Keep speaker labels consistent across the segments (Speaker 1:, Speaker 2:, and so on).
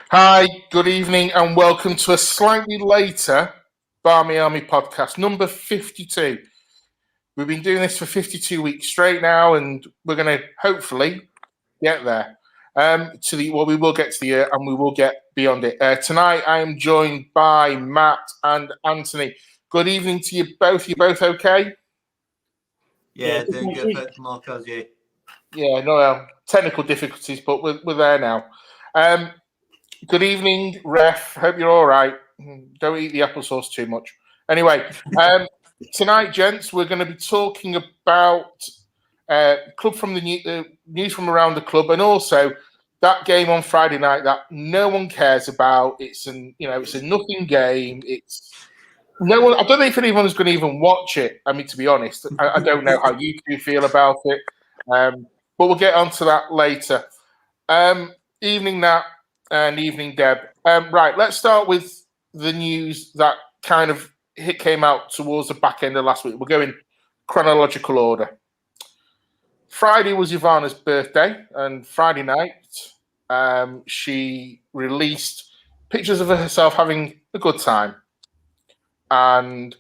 Speaker 1: Hi, good evening, and welcome to a slightly later Barmy Army podcast, number 52. We've been doing this for 52 weeks straight now, and we're going to hopefully get there. We will get to the year, and we will get beyond it. Tonight, I am joined by Matt and Anthony. Good evening to you both. You both okay?
Speaker 2: Yeah, doing good. Thanks, Marc. How's you?
Speaker 1: Yeah, no technical difficulties, but we're there now. Good evening, Ref. Hope you're all right. Don't eat the applesauce too much. Anyway, tonight, gents, we're going to be talking about club from the news from around the club, and also that game on Friday night that no one cares about. It's a nothing game. It's no one. I don't know if anyone's going to even watch it. I mean, to be honest, I don't know how you two feel about it, but we'll get onto that later. Evening, Nat. And evening, Deb. Right, let's start with the news that kind of came out towards the back end of last week. We'll go in chronological order. Friday was Ivana's birthday, and Friday night she released pictures of herself having a good time. And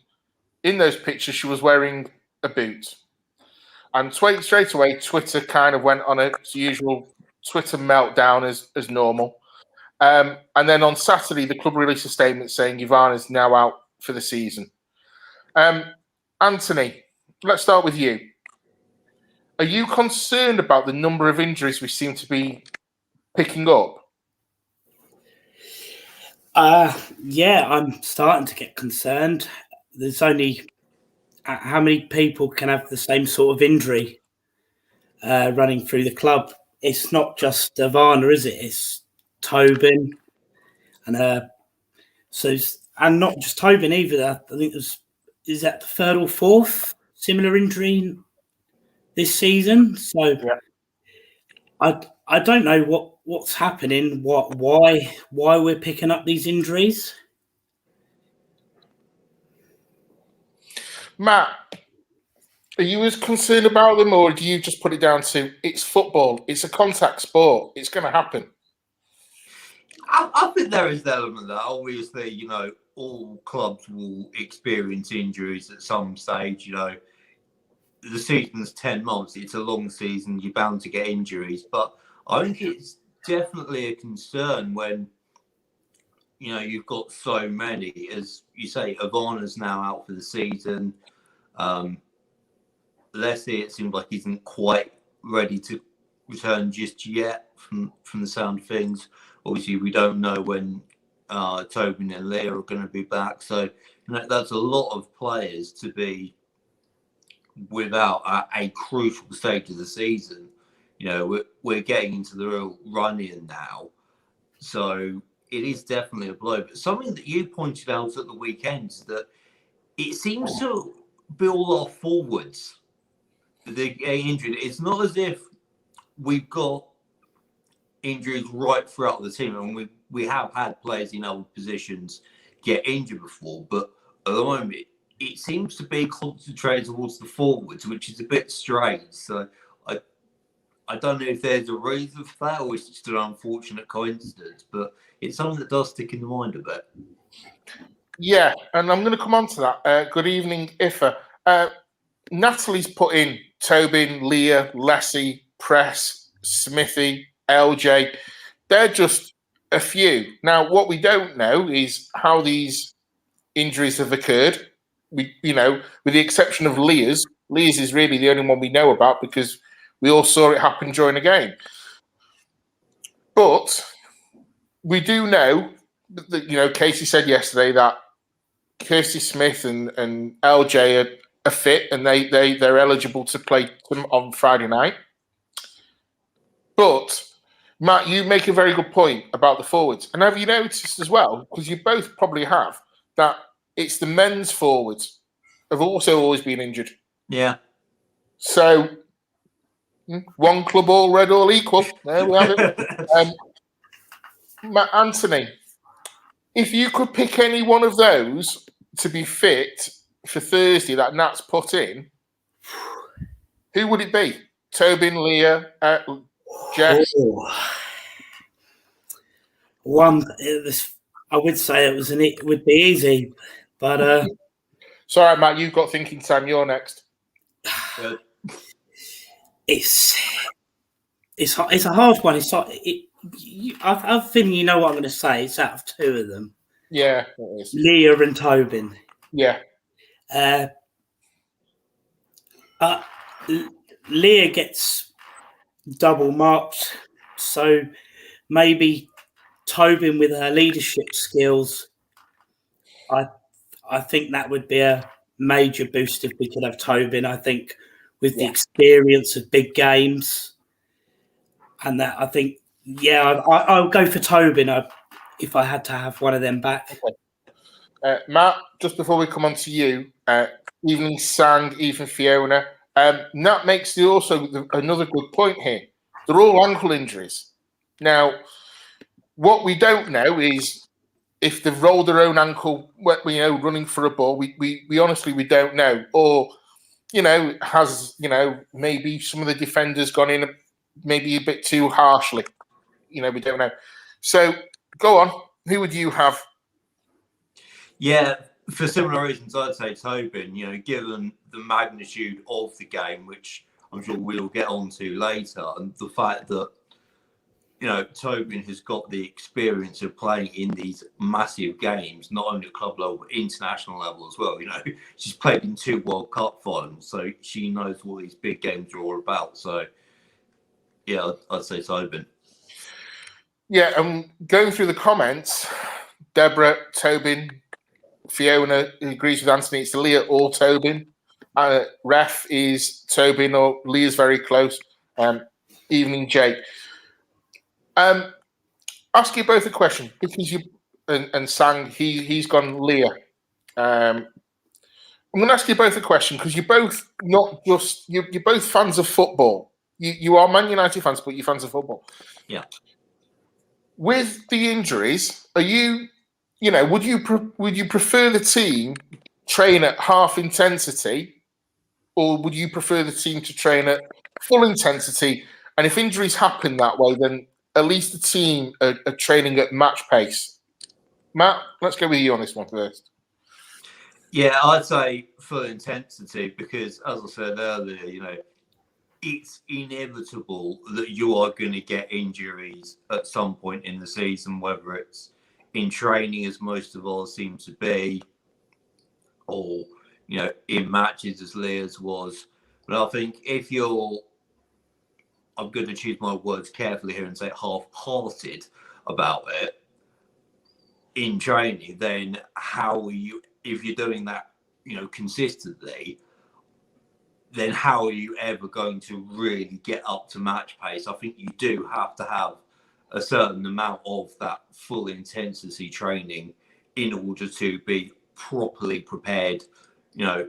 Speaker 1: in those pictures, she was wearing a boot. And straight away, Twitter kind of went on its usual Twitter meltdown as normal. And then on Saturday, the club released a statement saying Ivana is now out for the season. Anthony, let's start with you. Are you concerned about the number of injuries we seem to be picking up?
Speaker 3: Yeah, I'm starting to get concerned. There's only how many people can have the same sort of injury running through the club? It's not just Ivana, is it? It's Tobin, and and not just Tobin either. I think is that the third or fourth similar injury this season. So yeah. I don't know what's happening. Why we're picking up these injuries?
Speaker 1: Matt, are you as concerned about them, or do you just put it down to it's football? It's a contact sport. It's going to happen.
Speaker 2: I think there is an element that obviously, all clubs will experience injuries at some stage. The season's 10 months. It's a long season. You're bound to get injuries. But I think it's definitely a concern when, you've got so many. As you say, Ivana's now out for the season. Leslie, it seems like, isn't quite ready to return just yet from the sound of things. Obviously, we don't know when Tobin and Leah are going to be back. So that's a lot of players to be without a crucial stage of the season. We're getting into the real run-in now. So it is definitely a blow. But something that you pointed out at the weekend is that it seems to be all our forwards that are getting injured. It's not as if we've got injuries right throughout the team, and we have had players in other positions get injured before, but at the moment it seems to be concentrated towards the forwards, which is a bit strange. So I don't know if there's a reason for that, or it's just an unfortunate coincidence, but it's something that does stick in the mind a bit.
Speaker 1: Yeah, and I'm going to come on to that. Good evening, Ifa. Natalie's put in Tobin, Leah, Leslie, Press, Smithy, LJ. They're just a few. Now, what we don't know is how these injuries have occurred. With the exception of Leah's. Leah's is really the only one we know about because we all saw it happen during the game. But we do know that, Casey said yesterday that Kirsty Smith and LJ are fit and they're eligible to play on Friday night. But Matt, you make a very good point about the forwards. And have you noticed as well, because you both probably have, that it's the men's forwards have also always been injured.
Speaker 2: Yeah.
Speaker 1: So one club, all red, all equal. There we have it. Matt, Anthony, if you could pick any one of those to be fit for Thursday that Nat's put in, who would it be? Tobin, Leah, Jess?
Speaker 3: I would say it would be easy, but
Speaker 1: Sorry, Matt, you've got thinking time. You're next.
Speaker 3: it's a hard one. I think you know what I'm going to say. It's out of two of them.
Speaker 1: Yeah, it is.
Speaker 3: Leah and Tobin.
Speaker 1: Yeah.
Speaker 3: Leah gets double marked, so maybe Tobin with her leadership skills. I think that would be a major boost if we could have Tobin. I think with the experience of big games, and that I think I'll go for Tobin if I had to have one of them back.
Speaker 1: Okay. Matt, just before we come on to you, evening Sang, even Fiona. That makes another good point here. They're all ankle injuries. Now, what we don't know is if they've rolled their own ankle, running for a ball. We honestly don't know. Or, has maybe some of the defenders gone in maybe a bit too harshly. We don't know. So go on. Who would you have?
Speaker 2: Yeah, for similar reasons, I'd say Tobin, given the magnitude of the game, which I'm sure we'll get onto later, and the fact that, Tobin has got the experience of playing in these massive games, not only at club level, but international level as well. She's played in 2 World Cup finals, so she knows what these big games are all about. So, yeah, I'd say Tobin.
Speaker 1: Yeah, going through the comments, Deborah, Tobin, Fiona agrees with Anthony. It's Leah or Tobin. Ref is Tobin or Leah's very close. Evening, Jake. Ask you both a question because you and Sang he's gone Leah. I'm going to ask you both a question because you're both not just you're both fans of football. You are Man United fans, but you're fans of football.
Speaker 2: Yeah.
Speaker 1: With the injuries, are you? Would you prefer the team train at half intensity, or would you prefer the team to train at full intensity? And if injuries happen that way, then at least the team are training at match pace. Matt, let's go with you on this one first.
Speaker 2: Yeah, I'd say full intensity because, as I said earlier, it's inevitable that you are going to get injuries at some point in the season, whether it's in training, as most of ours seem to be, or, in matches, as Leah's was. But I think if I'm going to choose my words carefully here and say half-hearted about it in training, then how are you, if you're doing that, consistently, then how are you ever going to really get up to match pace? I think you do have to have a certain amount of that full intensity training in order to be properly prepared,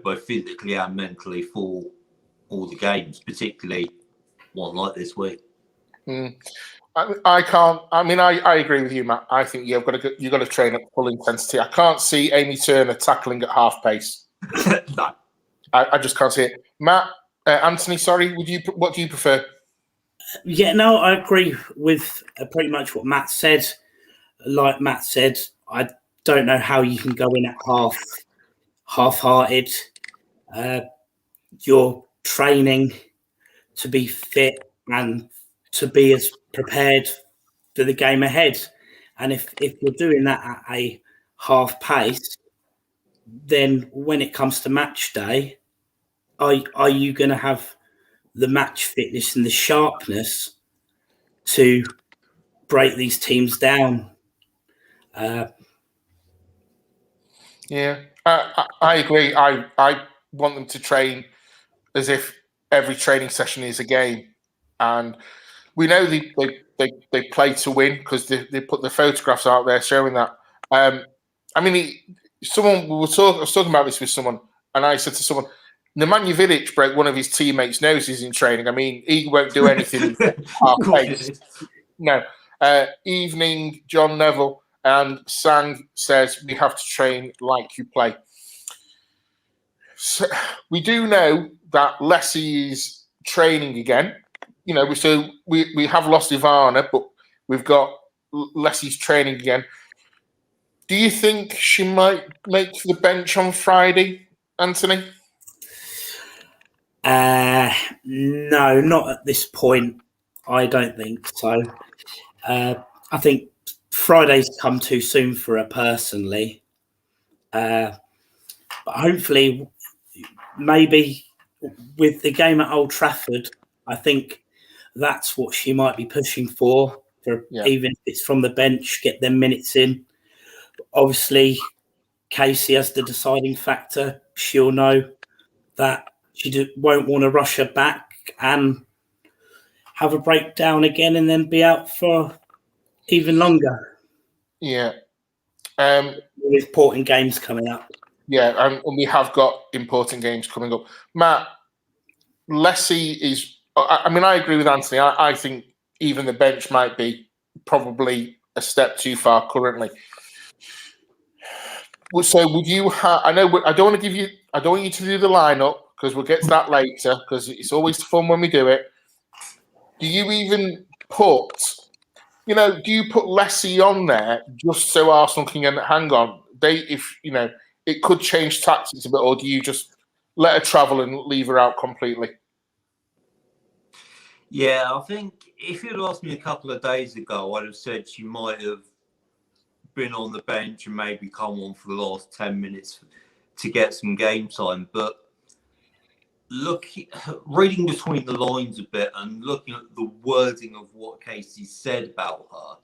Speaker 2: both physically and mentally for all the games, particularly one like this week.
Speaker 1: I can't. I mean, I agree with you, Matt. I think you've got to train at full intensity. I can't see Amy Turner tackling at half pace.
Speaker 2: No.
Speaker 1: I just can't see it. Matt, Anthony, sorry. What do you prefer?
Speaker 3: Yeah, no, I agree with pretty much what Matt said. Like Matt said, I don't know how you can go in at half-hearted. You're training to be fit and to be as prepared for the game ahead. And if you're doing that at a half pace, then when it comes to match day, are you going to have the match fitness and the sharpness to break these teams down?
Speaker 1: Yeah, I agree. I want them to train as if every training session is a game, and we know they play to win because they put the photographs out there showing that. I mean, I was talking about this with someone, and I said to someone, Nemanja Vidic broke one of his teammates' noses in training. I mean, he won't do anything half pace. No. Evening, John Neville and Sang says we have to train like you play. So we do know that Lessie is training again. So we have lost Ivana, but we've got Leslie's training again. Do you think she might make the bench on Friday, Anthony?
Speaker 3: No, not at this point. I don't think so. I think Friday's come too soon for her personally. But hopefully, maybe with the game at Old Trafford, I think that's what she might be pushing for even if it's from the bench, get them minutes in. Obviously, Casey has the deciding factor. She'll know that she won't want to rush her back and have a breakdown again and then be out for even longer.
Speaker 1: Yeah.
Speaker 3: With important games coming up.
Speaker 1: Yeah, and we have got important games coming up. Matt, Leslie is... I mean, I agree with Anthony. I think even the bench might be probably a step too far currently. So would you have... I don't want you to do the lineup because we'll get to that later because it's always fun when we do it. Do you even put... do you put Leslie on there just so Arsenal can hang on? It could change tactics a bit, or do you just let her travel and leave her out completely?
Speaker 2: Yeah, I think if you'd asked me a couple of days ago, I'd have said she might have been on the bench and maybe come on for the last 10 minutes to get some game time. But reading between the lines a bit and looking at the wording of what Casey said about her,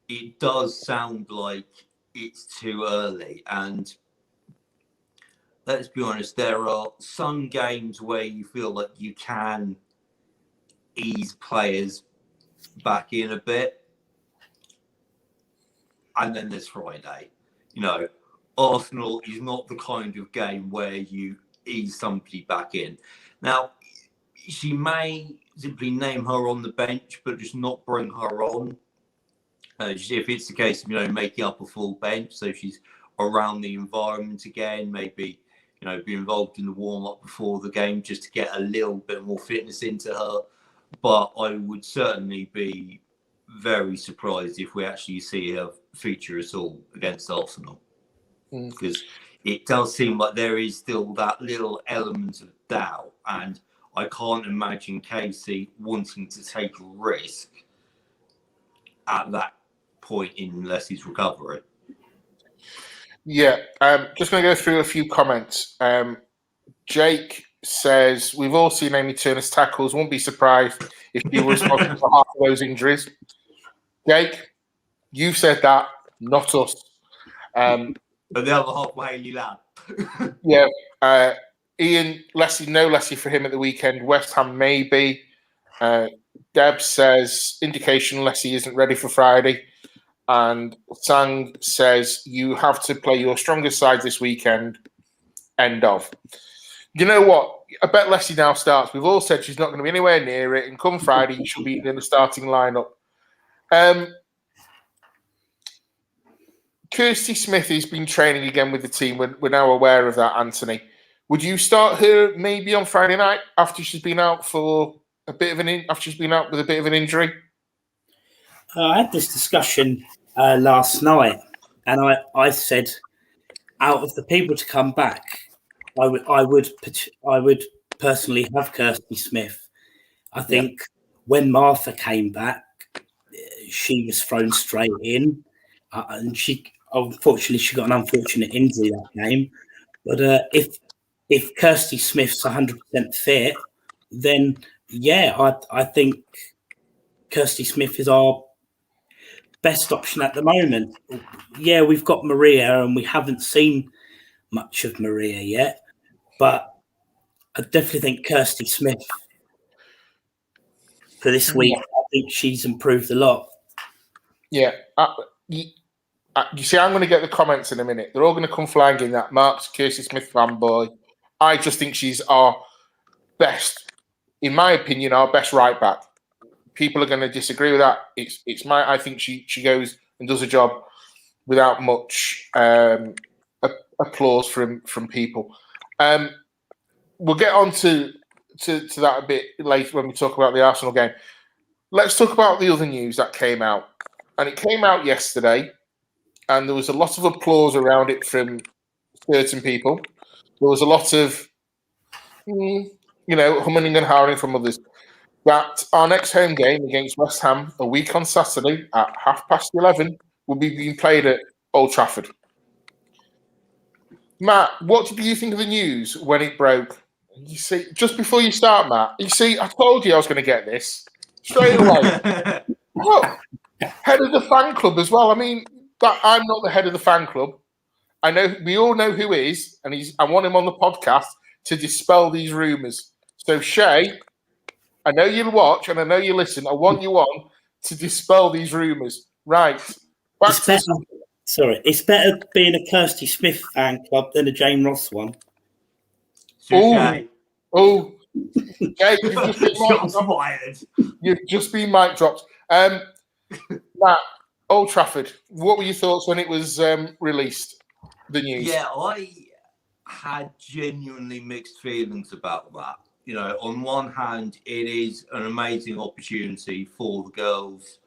Speaker 2: it does sound like it's too early. And let's be honest, there are some games where you feel like you can ease players back in a bit. And then there's Friday. Arsenal is not the kind of game where you ease somebody back in. Now, she may simply name her on the bench, but just not bring her on. If it's the case of, making up a full bench, so she's around the environment again, maybe, be involved in the warm-up before the game just to get a little bit more fitness into her. But I would certainly be very surprised if we actually see her feature at all against Arsenal. Because it does seem like there is still that little element of doubt. And I can't imagine Casey wanting to take a risk at that point in Leslie's recovery.
Speaker 1: Yeah, just going to go through a few comments. Jake says, we've all seen Amy Turner's tackles. Won't be surprised if she was responsible for half of those injuries. Jake, you said that, not us.
Speaker 2: But the other half, Haley lad.
Speaker 1: Yeah. Ian, no Leslie for him at the weekend. West Ham, maybe. Deb says, indication Leslie isn't ready for Friday. And Sang says, you have to play your strongest side this weekend. End of. You know what? I bet Leslie now starts. We've all said she's not going to be anywhere near it. And come Friday, she'll be in the starting lineup. Kirsty Smith has been training again with the team. We're now aware of that, Anthony. Would you start her maybe on Friday night after she's been out for a bit of after she's been out with a bit of an injury?
Speaker 3: I had this discussion last night, and I said, out of the people to come back, I would personally have Kirsty Smith. I think when Martha came back, she was thrown straight in, and she got an unfortunate injury that game. But if Kirsty Smith's 100% fit, then I think Kirsty Smith is our best option at the moment. Yeah, we've got Maria, and we haven't seen much of Maria yet, but I definitely think Kirsty Smith for this week. I think she's improved a lot.
Speaker 1: Yeah. You see, I'm going to get the comments in a minute. They're all going to come flying in that Mark's Kirsty Smith fanboy. I just think she's our best, in my opinion, our best right back. People are going to disagree with that. I think she goes and does a job without much applause from people. We'll get on to that a bit later when we talk about the Arsenal game. Let's talk about the other news that came out. and it came out yesterday, and there was a lot of applause around it from certain people. There was a lot of, humming and howling from others. That our next home game against West Ham, a week on Saturday at 11:30, will be being played at Old Trafford. Matt, what did you think of the news when it broke? You see, just before you start, Matt, you see, I told you I was going to get this straight away. Look, head of the fan club as well. I mean, I'm not the head of the fan club. I know we all know who is, and I want him on the podcast to dispel these rumours. So Shay, I know you'll watch and I know you listen. I want you on to dispel these rumours. Right.
Speaker 3: It's better being a Kirsty Smith fan club than a Jane Ross one.
Speaker 1: Oh, Jake, you've just been mic dropped. Matt, Old Trafford, what were your thoughts when it was released, the news?
Speaker 2: Yeah, I had genuinely mixed feelings about that. On one hand, it is an amazing opportunity for the girls,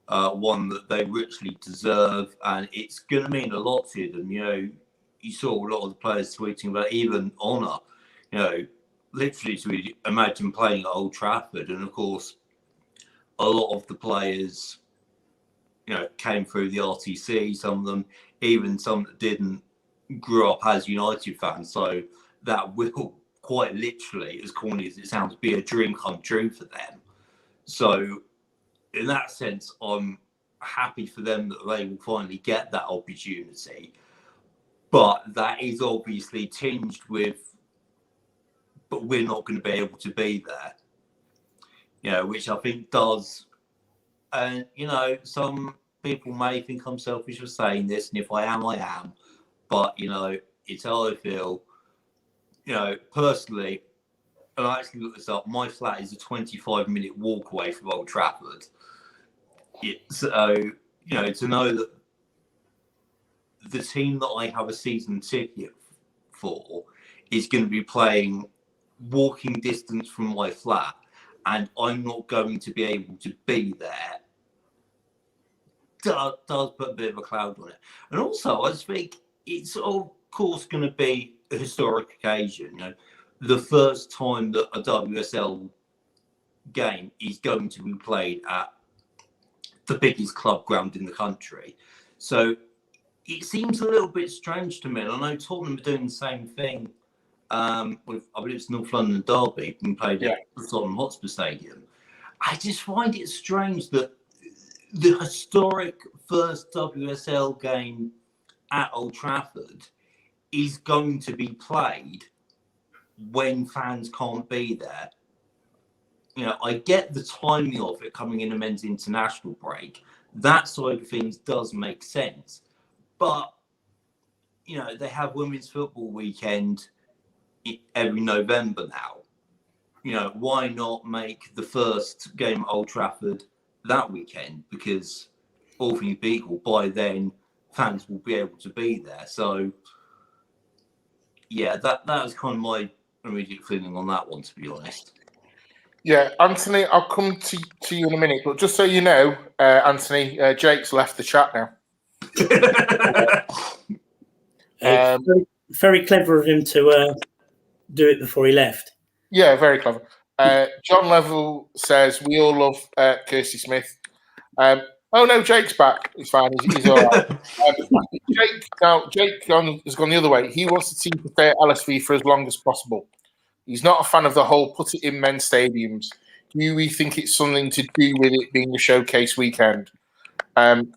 Speaker 2: one that they richly deserve, and it's going to mean a lot to them. You saw a lot of the players tweeting about even honour, literally to imagine playing at Old Trafford. And of course, a lot of the players, came through the RTC, some of them, even some that didn't, grew up as United fans. So that will quite literally, as corny as it sounds, be a dream come true for them. So in that sense, I'm happy for them that they will finally get that opportunity. But that is obviously tinged with, but we're not going to be able to be there. Which I think does. And, some people may think I'm selfish for saying this, and if I am, I am. But, it's how I feel. Personally, and I actually looked this up, my flat is a 25-minute walk away from Old Trafford. So, to know that the team that I have a season ticket for is going to be playing walking distance from my flat, and I'm not going to be able to be there, does put a bit of a cloud on it. And also, I just think it's, of course, going to be a historic occasion. The first time that a WSL game is going to be played at the biggest club ground in the country. So it seems a little bit strange to me. And I know Tottenham are doing the same thing with, I believe it's North London Derby, being played at the Tottenham Hotspur Stadium. I just find it strange that the historic first WSL game at Old Trafford is going to be played when fans can't be there. I get the timing of it coming in a men's international break. That side of things does make sense. But, they have women's football weekend every November now. Why not make the first game at Old Trafford that weekend? Because all things being equal, by then fans will be able to be there. So, yeah, that was kind of my immediate feeling on that one, to be honest.
Speaker 1: Yeah, Anthony, I'll come to you in a minute, but just so you know, Anthony, Jake's left the chat now.
Speaker 3: Very clever of him to do it before he left.
Speaker 1: Yeah, very clever. John Level says, we all love Kirsty Smith. Oh, no, Jake's back. It's fine. He's all right. Jake has gone the other way. He wants the team to stay at LSV for as long as possible. He's not a fan of the whole put it in men's stadiums. Do we think it's something to do with it being a showcase weekend? And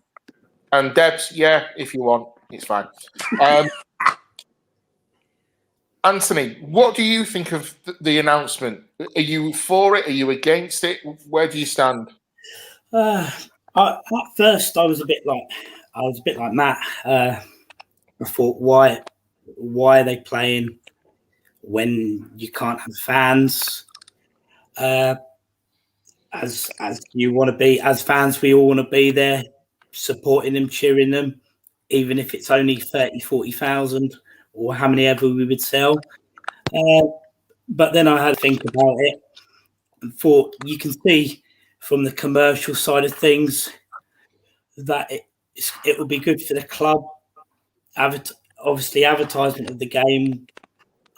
Speaker 1: Debs, yeah, if you want, it's fine. Anthony, what do you think of the announcement? Are you for it? Are you against it? Where do you stand?
Speaker 3: At first, I was a bit like Matt. I thought, why are they playing when you can't have fans? As you want to be, as fans, we all want to be there, supporting them, cheering them, even if it's only 30, 40,000 or how many ever we would sell. But then I had to think about it and thought, you can see from the commercial side of things, that it would be good for the club. Obviously, advertisement of the game.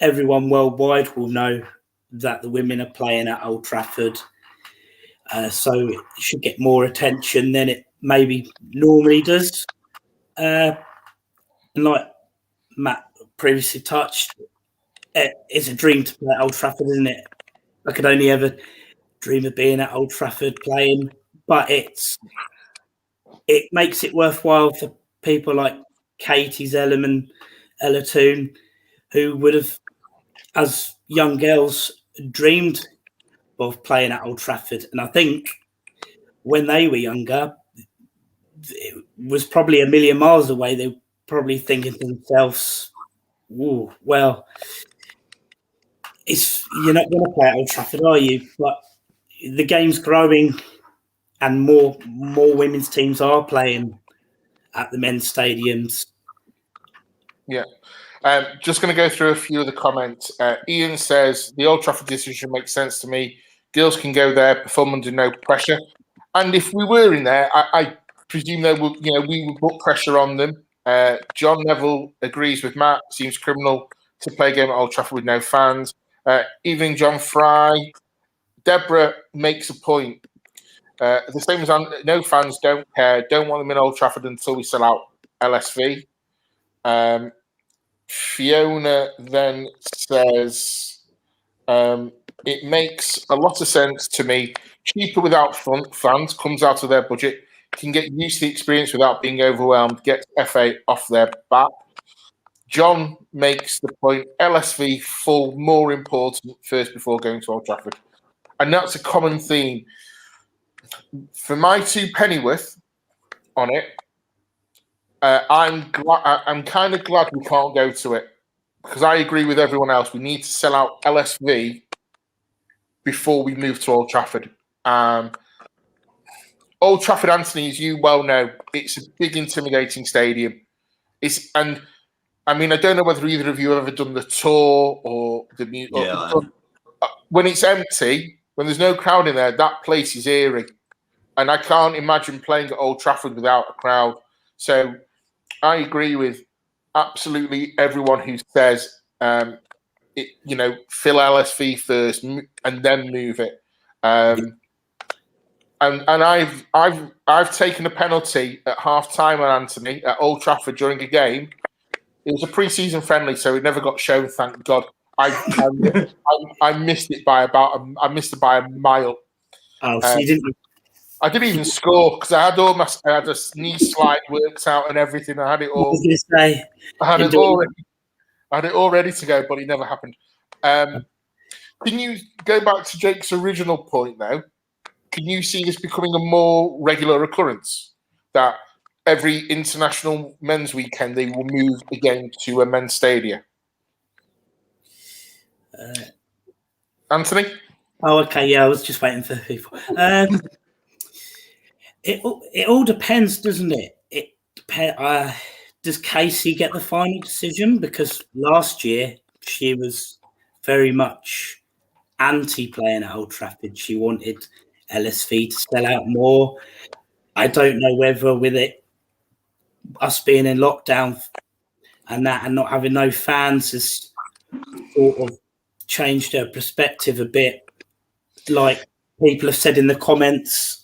Speaker 3: Everyone worldwide will know that the women are playing at Old Trafford. So it should get more attention than it maybe normally does. And like Matt previously touched, it's a dream to play at Old Trafford, isn't it? I could only ever dream of being at Old Trafford playing, but it makes it worthwhile for people like Katie Zellum and Ella Toon, who would have, as young girls, dreamed of playing at Old Trafford. And I think when they were younger, it was probably a million miles away. They were probably thinking to themselves, "Ooh, well, you're not going to play at Old Trafford, are you?" But the game's growing, and more women's teams are playing at the men's stadiums.
Speaker 1: Yeah. Just going to go through a few of the comments. Ian says, the Old Trafford decision makes sense to me. Girls can go there, perform under no pressure. And if we were in there, I presume we would put pressure on them. John Neville agrees with Matt. Seems criminal to play a game at Old Trafford with no fans. Even John Fry. Deborah makes a point. The same as no fans, don't care. Don't want them in Old Trafford until we sell out LSV. Fiona then says, it makes a lot of sense to me. Cheaper without fans, comes out of their budget, can get used to the experience without being overwhelmed, gets FA off their back. John makes the point, LSV full, more important first before going to Old Trafford. And that's a common theme. For my two pennyworth on it, I'm kind of glad we can't go to it, because I agree with everyone else. We need to sell out LSV before we move to Old Trafford. Old Trafford, Anthony, as you well know, it's a big, intimidating stadium. I don't know whether either of you have ever done the tour or the music.
Speaker 2: Yeah.
Speaker 1: When it's empty, when there's no crowd in there, that place is eerie. And I can't imagine playing at Old Trafford without a crowd. So I agree with absolutely everyone who says, fill LSV first and then move it. And I've taken a penalty at half time on Anthony at Old Trafford during a game. It was a pre-season friendly, so it never got shown. Thank God. I missed it by a mile.
Speaker 3: Oh, so you didn't.
Speaker 1: I didn't even score because I had a knee slide worked out and everything. I had it all. I had it all ready to go, but it never happened. Can you go back to Jake's original point though? Can you see this becoming a more regular occurrence? That every international men's weekend they will move the game to a men's stadium? Anthony?
Speaker 3: Oh, okay. Yeah, I was just waiting for people. It all depends, doesn't it? Does Casey get the final decision? Because last year she was very much anti-playing at Old Trafford. She wanted LSV to sell out more. I don't know whether with us being in lockdown and not having no fans has sort of changed her perspective a bit. Like people have said in the comments,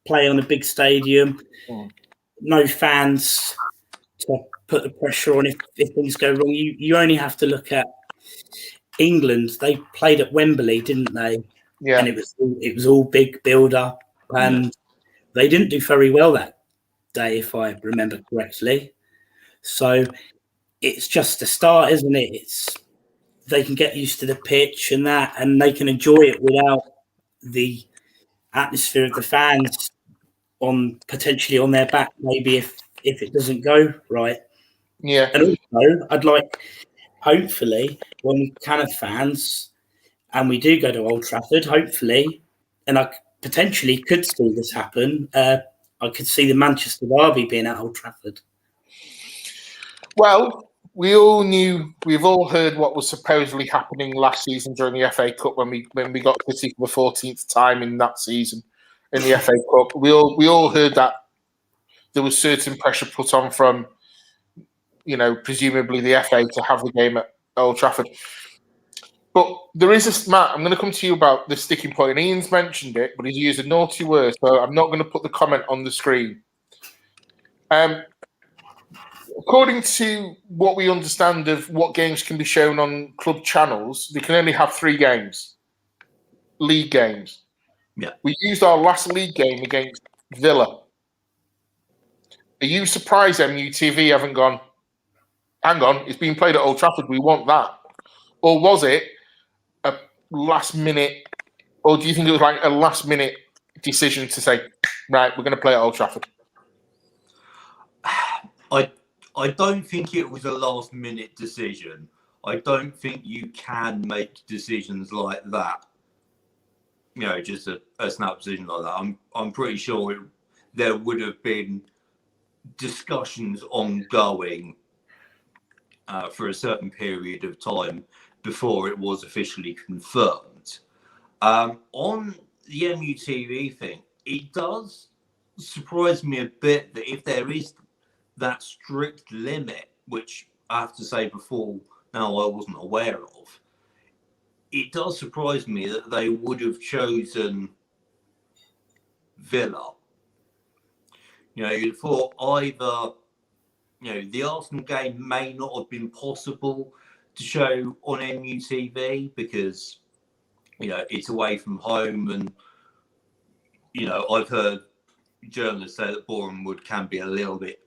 Speaker 3: play on a big stadium, no fans to put the pressure on if things go wrong. You only have to look at England. They played at Wembley, didn't they?
Speaker 1: Yeah.
Speaker 3: And it was all big build up, and they didn't do very well that day, if I remember correctly. So it's just a start, isn't it? They can get used to the pitch and that, and they can enjoy it without the atmosphere of the fans potentially on their back, maybe if it doesn't go right.
Speaker 1: Yeah.
Speaker 3: And also, I'd like, hopefully, when we can have fans and we do go to Old Trafford, hopefully, and I potentially could see this happen, I could see the Manchester Derby being at Old Trafford.
Speaker 1: Well, we've all heard what was supposedly happening last season during the FA Cup when we got City for the 14th time in that season in the FA Cup. We all heard that there was certain pressure put on from, presumably the FA to have the game at Old Trafford. But there is Matt, I'm going to come to you about the sticking point. And Ian's mentioned it, but he's used a naughty word, so I'm not going to put the comment on the screen. According to what we understand of what games can be shown on club channels, they can only have 3 games, league games.
Speaker 2: Yeah.
Speaker 1: We used our last league game against Villa. Are you surprised MUTV haven't gone, hang on, it's being played at Old Trafford, we want that? Or was it a last minute, or do you think it was like a last minute decision to say, right, we're going to play at Old Trafford?
Speaker 2: I don't think it was a last minute decision. I don't think you can make decisions like that. Just a snap decision like that. I'm pretty sure there would have been discussions ongoing for a certain period of time before it was officially confirmed. On the MUTV thing, it does surprise me a bit that if there is that strict limit, which I have to say before now I wasn't aware of, it does surprise me that they would have chosen Villa. You'd thought either, the Arsenal game may not have been possible to show on MUTV because, it's away from home and, I've heard journalists say that Bournemouth can be a little bit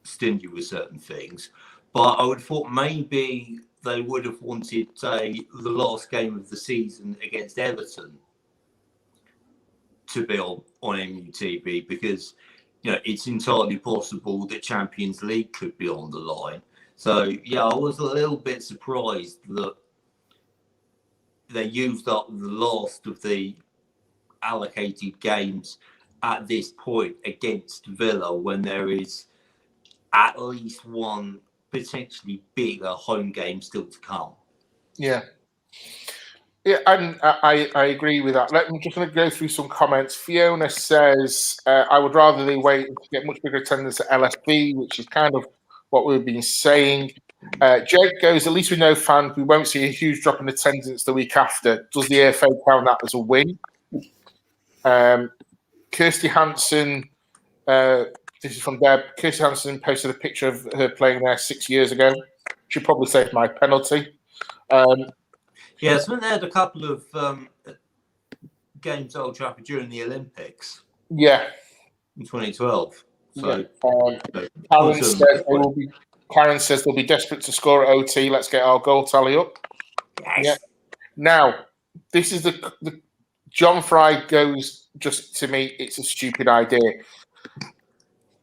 Speaker 2: stingy with certain things. But I would have thought maybe they would have wanted, say, the last game of the season against Everton to be on MUTV because, it's entirely possible that Champions League could be on the line. So, yeah, I was a little bit surprised that they used up the last of the allocated games at this point against Villa when there is at least one potentially bigger home game still to come.
Speaker 1: Yeah. Yeah, and I agree with that. I'm just going to go through some comments. Fiona says, I would rather they wait to get much bigger attendance at LSB, which is kind of what we've been saying. Jake goes, at least we know fans, we won't see a huge drop in attendance the week after. Does the AFA count that as a win? Kirsty Hansen, this is from Deb. Kirsty Hansen posted a picture of her playing there 6 years ago. She probably saved my penalty.
Speaker 2: Yeah, so they had a couple of games at Old Trafford during the Olympics.
Speaker 1: Yeah.
Speaker 2: In 2012. So,
Speaker 1: Karen says they'll be desperate to score at OT. Let's get our goal tally up.
Speaker 2: Yes.
Speaker 1: Yeah. Now, this is the John Fry goes, just to me, it's a stupid idea.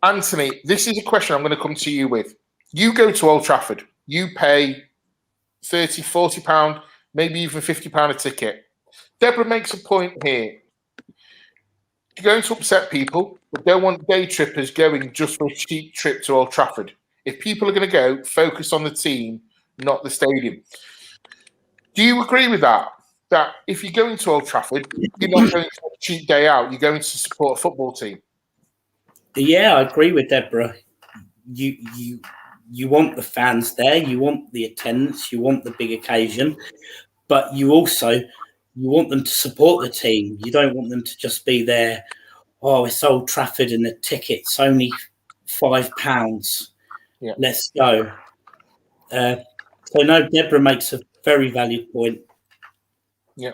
Speaker 1: Anthony, this is a question I'm going to come to you with. You go to Old Trafford. You pay £30, £40, maybe even £50 a ticket. Deborah makes a point here. You're going to upset people, but don't want day trippers going just for a cheap trip to Old Trafford. If people are going to go, focus on the team, not the stadium. Do you agree with that? That if you're going to Old Trafford, you're not going to a cheap day out, you're going to support a football team.
Speaker 3: Yeah, I agree with Deborah. You want the fans there, you want the attendance, you want the big occasion, but you want them to support the team. You don't want them to just be there, oh, it's Old Trafford and the ticket's only £5.
Speaker 1: Yeah.
Speaker 3: Let's go. So no, Deborah makes a very valid point.
Speaker 1: Yeah.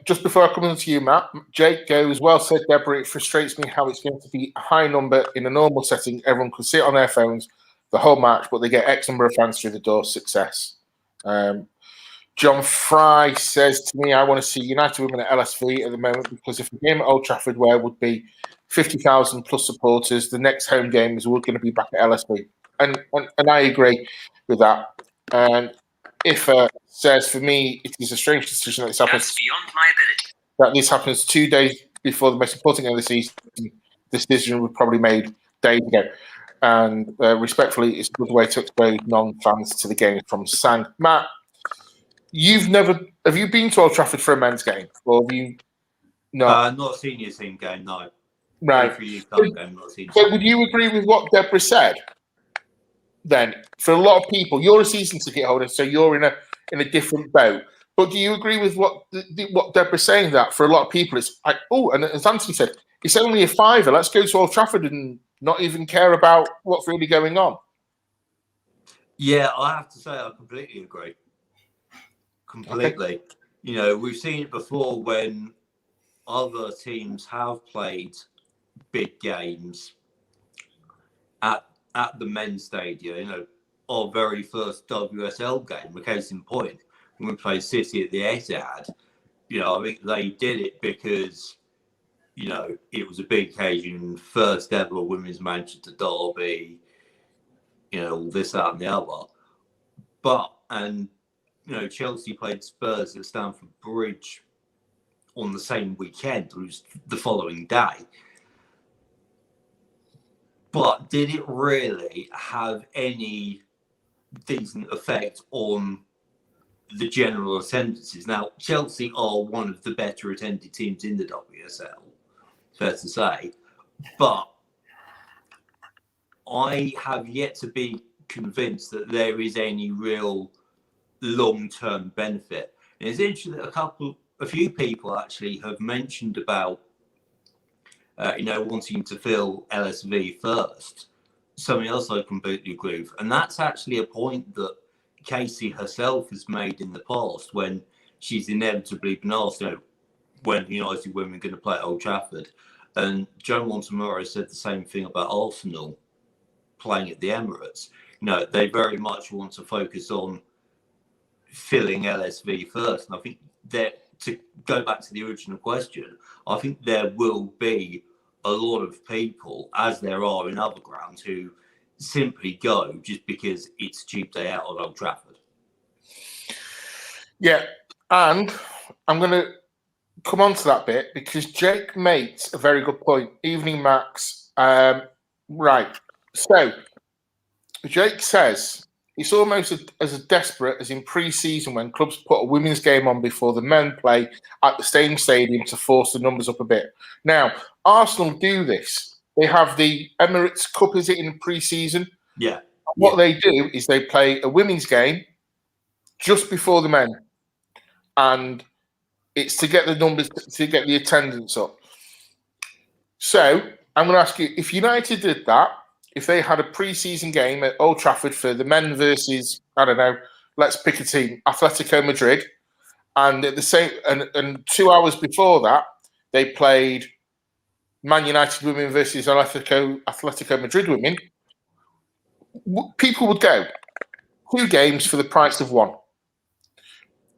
Speaker 1: Just before I come on to you, Matt, Jake goes, well said, Deborah. It frustrates me how it's going to be a high number in a normal setting. Everyone could sit on their phones the whole match, but they get X number of fans through the door. Success. John Fry says to me, I want to see United women at LSV at the moment because if the game at Old Trafford where would be 50,000 plus supporters, the next home game is we're going to be back at LSV. And I agree with that. And if says for me, it is a strange decision that this happens.
Speaker 4: That's beyond my ability.
Speaker 1: That this happens 2 days before the most important game of the season. This decision was probably made days ago. And respectfully, it's a good way to expose non-fans to the game from Sang. Matt, have you been to Old Trafford for a men's game? Or have you
Speaker 2: not a senior team game, no.
Speaker 1: Right. So would you agree with what Deborah said? Then, for a lot of people, you're a season ticket holder, so you're in a different boat. But do you agree with what Deborah's saying? That for a lot of people, it's like, oh, and as Anthony said, it's only a £5. Let's go to Old Trafford and not even care about what's really going on.
Speaker 2: Yeah, I have to say I completely agree. Completely. Okay. You know, we've seen it before when other teams have played big games at the men's stadium. You know, our very first WSL game, a case in point, when we played City at the Etihad, you know, I think they did it because, you know, it was a big occasion, first ever women's Manchester derby, you know, all this, that, and the other. But, and, you know, Chelsea played Spurs at Stamford Bridge on the same weekend. It was the following day. But did it really have any decent effect on the general attendances? Now, Chelsea are one of the better attended teams in the WSL, fair to say. But I have yet to be convinced that there is any real long-term benefit. And it's interesting that a few people actually have mentioned about, you know, wanting to fill LSV first. Something else I completely agree with. And that's actually a point that Casey herself has made in the past when she's inevitably been asked, you know, when United women are going to play at Old Trafford. And Joe Montemurro said the same thing about Arsenal playing at the Emirates. You know, they very much want to focus on filling LSV first. And I think that, to go back to the original question, I think there will be a lot of people, as there are in other grounds, who simply go just because it's a cheap day out at Old Trafford.
Speaker 1: Yeah, and I'm going to come on to that bit because Jake makes a very good point. Evening, Max. Right. So, Jake says it's almost as desperate as in pre-season when clubs put a women's game on before the men play at the same stadium to force the numbers up a bit. Now, Arsenal do this. They have the Emirates Cup, is it, in pre-season?
Speaker 2: Yeah.
Speaker 1: What they do is they play a women's game just before the men. And it's to get the numbers, to get the attendance up. So, I'm going to ask you, if United did that, if they had a pre-season game at Old Trafford for the men versus, I don't know, let's pick a team, Atletico Madrid, and at the same and 2 hours before that, they played Man United women versus Atletico Madrid women, people would go 2 games for the price of 1.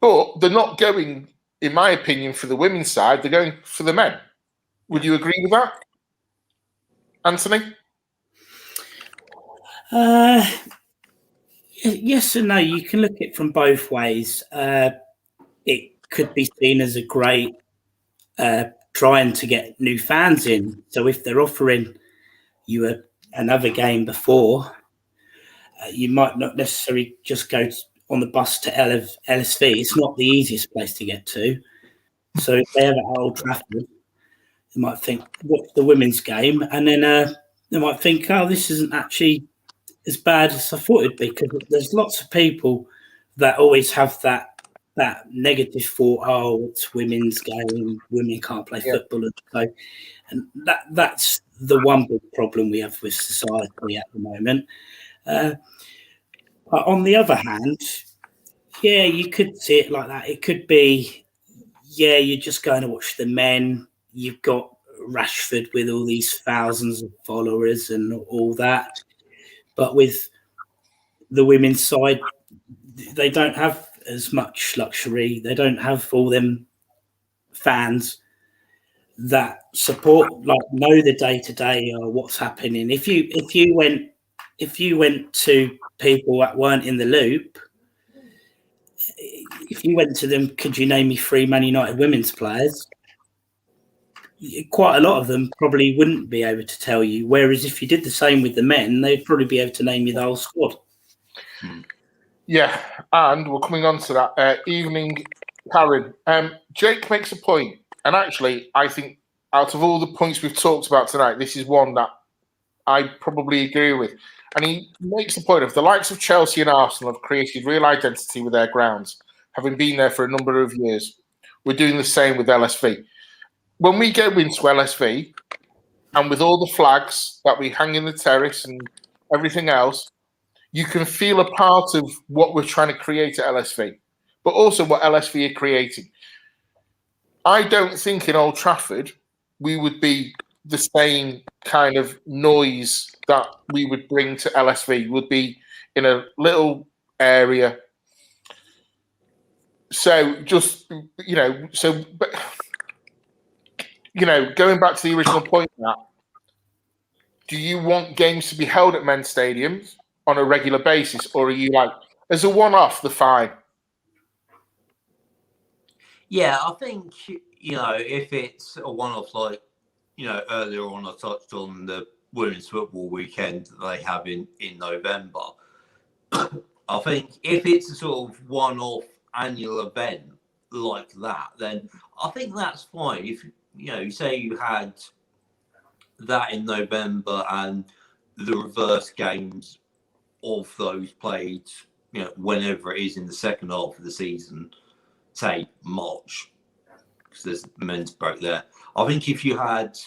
Speaker 1: But they're not going, in my opinion, for the women's side, they're going for the men. Would you agree with that, Anthony?
Speaker 3: Yes and no. You can look at it from both ways. It could be seen as a great trying to get new fans in. So if they're offering you another game before, you might not necessarily just go on the bus to LSV. It's not the easiest place to get to. So if they have at Old Trafford, they might think, what's the women's game? And then they might think, oh, this isn't actually as bad as I thought it'd be, because there's lots of people that always have that negative thought, oh, it's women's game, women can't play football. And that's the one big problem we have with society at the moment. But on the other hand, yeah, you could see it like that. It could be, yeah, you're just going to watch the men. You've got Rashford with all these thousands of followers and all that. But with the women's side, they don't have as much luxury. They don't have all them fans that support, like, know the day-to-day or what's happening. If you went to people that weren't in the loop, if you went to them, could you name me 3 Man United women's players? Quite a lot of them probably wouldn't be able to tell you. Whereas if you did the same with the men, they'd probably be able to name you the whole squad.
Speaker 1: Yeah, and we're coming on to that. Evening, Karen. Jake makes a point, and actually, I think out of all the points we've talked about tonight, this is one that I probably agree with. And he makes the point of the likes of Chelsea and Arsenal have created real identity with their grounds, having been there for a number of years. We're doing the same with LSV. When we go into LSV, and with all the flags that we hang in the terrace and everything else, you can feel a part of what we're trying to create at LSV, but also what LSV are creating. I don't think in Old Trafford we would be the same kind of noise that we would bring to LSV. Would be in a little area. So just, going back to the original point, Matt, do you want games to be held at men's stadiums on a regular basis, or are you like, as a one-off, the fine?
Speaker 2: Yeah, I think, if it's a one-off, like, earlier on I touched on the women's football weekend that they have in November. I think if it's a sort of one-off annual event like that, then I think that's fine. If, say you had that in November and the reverse games of those played, whenever it is in the second half of the season, say March, because there's men's break there. I think if you had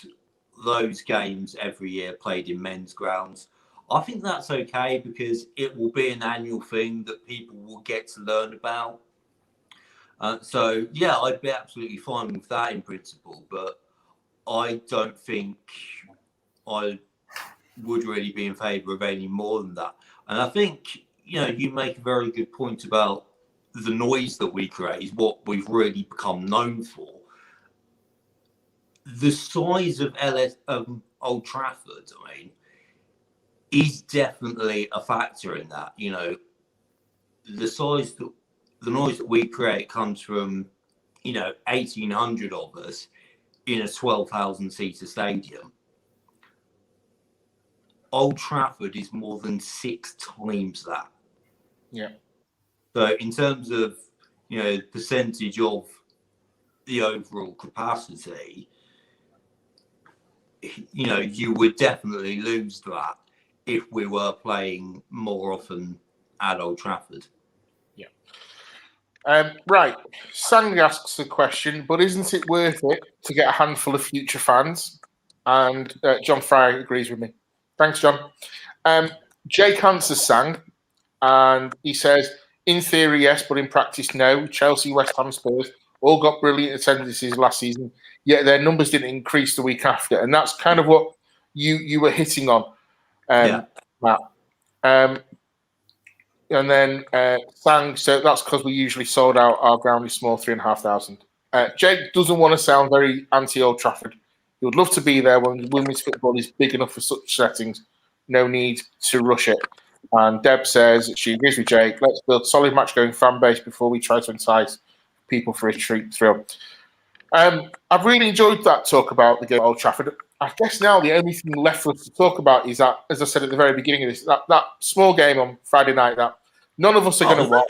Speaker 2: those games every year played in men's grounds, I think that's okay, because it will be an annual thing that people will get to learn about. So, yeah, I'd be absolutely fine with that in principle, but I don't think I would really be in favour of any more than that. And I think, you make a very good point about the noise that we create is what we've really become known for. The size of Old Trafford, is definitely a factor in that. The noise that we create comes from, 1,800 of us in a 12,000 seater stadium. Old Trafford is more than 6 times that.
Speaker 1: Yeah.
Speaker 2: So in terms of, percentage of the overall capacity, you would definitely lose that if we were playing more often at Old Trafford.
Speaker 1: Yeah. Right. Sang asks the question, but isn't it worth it to get a handful of future fans? And John Fry agrees with me. Thanks, John. Jake answers Sang, and he says, in theory, yes, but in practice, no. Chelsea, West Ham, Spurs all got brilliant attendances last season, yet their numbers didn't increase the week after. And that's kind of what you were hitting on, Matt. And then Sang, so that's because we usually sold out. Our ground is small, 3,500. Jake doesn't want to sound very anti-Old Trafford. He would love to be there when women's football is big enough for such settings. No need to rush it. And Deb says she agrees with Jake. Let's build solid match-going fan base before we try to entice people for a treat thrill. I've really enjoyed that talk about the game at Old Trafford. I guess now the only thing left for us to talk about is that, as I said at the very beginning of this, that small game on Friday night that none of us are going to watch.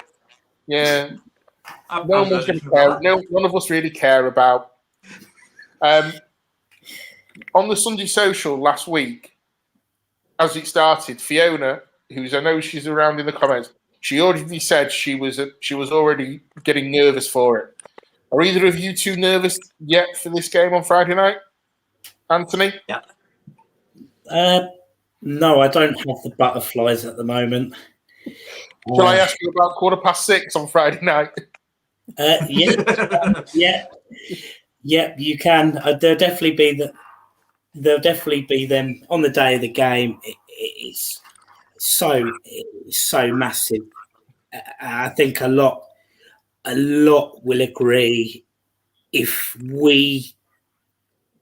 Speaker 1: Yeah, no one's going to care. None of us really care about. On the Sunday Social last week, as it started, Fiona, I know she's around in the comments, she already said she was already getting nervous for it. Are either of you too nervous yet for this game on Friday night, Anthony?
Speaker 2: Yeah.
Speaker 3: No, I don't have the butterflies at the moment.
Speaker 1: Shall I ask you about 6:15 on Friday night?
Speaker 3: Yeah, you can. There'll definitely be them on the day of the game. It's so massive. I think a lot will agree. If we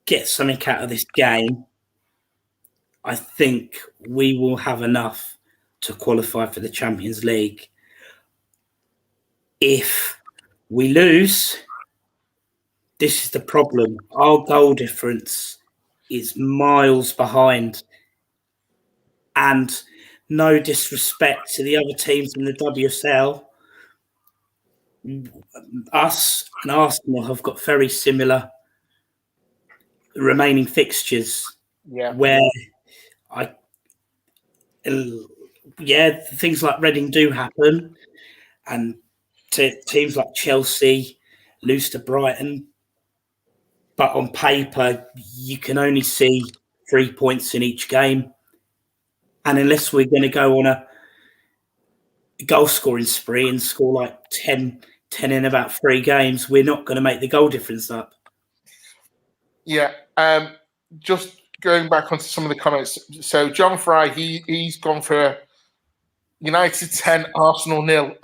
Speaker 3: get something out of this game, I think we will have enough to qualify for the Champions League. If we lose, this is the problem. Our goal difference is miles behind. And no disrespect to the other teams in the WSL, us and Arsenal have got very similar remaining fixtures.
Speaker 1: Yeah.
Speaker 3: Where things like Reading do happen, and teams like Chelsea lose to Brighton. But on paper, you can only see 3 points in each game. And unless we're going to go on a goal scoring spree and score like 10 in about 3 games, we're not going to make the goal difference up.
Speaker 1: Yeah. Just going back onto some of the comments. So John Fry, he's gone for United 10, Arsenal 0.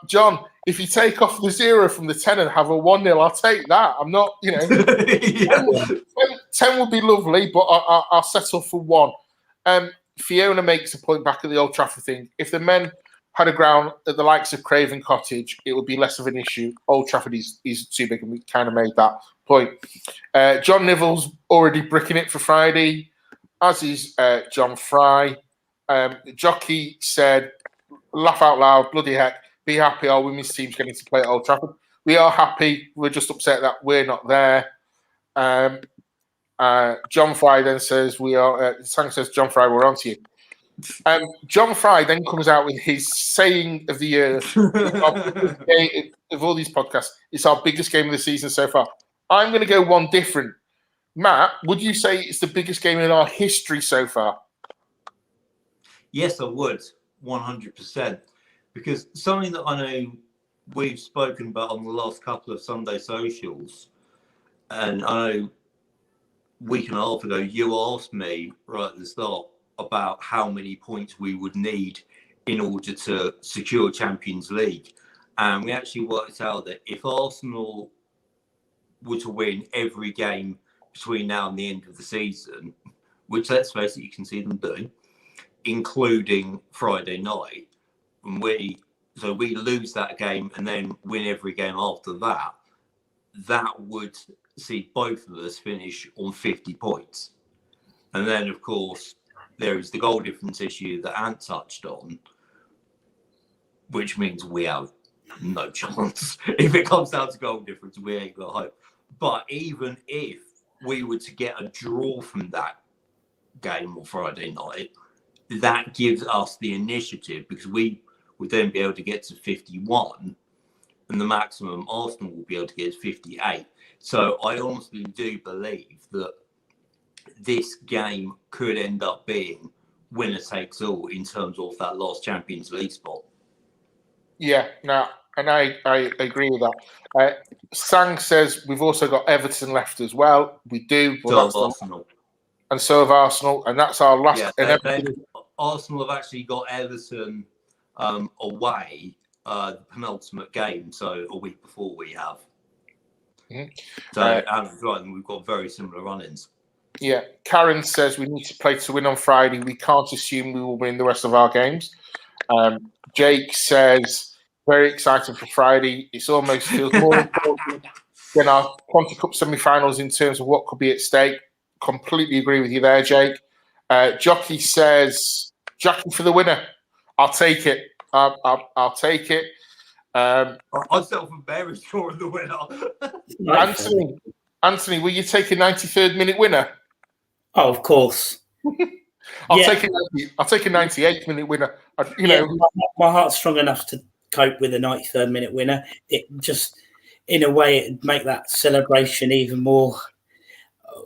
Speaker 1: John, if you take off the 0 from the 10 and have a 1-0, I'll take that. I'm not, 10 would be lovely, but I'll settle for 1. Fiona makes a point back at the Old Trafford thing. If the men had a ground at the likes of Craven Cottage, it would be less of an issue. Old Trafford is too big, and we kind of made that point. John Nivel's already bricking it for Friday, as is John Fry. Jockey said, laugh out loud, bloody heck, be happy our women's team's getting to play at Old Trafford. We are happy. We're just upset that we're not there. John Fry then says, Sang says, John Fry, we're on to you. John Fry then comes out with his saying of the year of all these podcasts. It's our biggest game of the season so far. I'm going to go one different. Matt, would you say it's the biggest game in our history so far?
Speaker 2: Yes, I would, 100%. Because something that I know we've spoken about on the last couple of Sunday socials, and I know a week and a half ago, you asked me right at the start about how many points we would need in order to secure Champions League. And we actually worked out that if Arsenal were to win every game between now and the end of the season, which let's face it, you can see them doing, including Friday night, and we lose that game and then win every game after that, that would see both of us finish on 50 points. And then, of course, there is the goal difference issue that Ant touched on, which means we have no chance. If it comes down to goal difference, we ain't got hope. But even if we were to get a draw from that game on Friday night, that gives us the initiative, because we would then be able to get to 51, and the maximum Arsenal will be able to get is 58. So I honestly do believe that this game could end up being winner takes all in terms of that last Champions League spot.
Speaker 1: Yeah, no, and I agree with that. Sang says we've also got Everton left as well. We do, but
Speaker 2: So
Speaker 1: that's
Speaker 2: Arsenal.
Speaker 1: And so have Arsenal, and that's our last.
Speaker 2: Arsenal have actually got Everton away the penultimate game, so a week before we have. Mm-hmm. So Adam's right, and we've got very similar run-ins.
Speaker 1: Yeah, Karen says we need to play to win on Friday. We can't assume we will win the rest of our games. Jake says very excited for Friday. It's almost feels more important than our Conti Cup semi-finals in terms of what could be at stake. Completely agree with you there, Jake. Jockey says Jackie for the winner. I'll take it. I'll take it.
Speaker 2: I'll settle for Barry scoring the winner.
Speaker 1: Anthony, will you take a 93rd minute winner?
Speaker 3: Oh, of course.
Speaker 1: I'll take a 98th minute winner.
Speaker 3: My heart's strong enough to cope with a 93rd minute winner. It just, in a way, it'd make that celebration even more.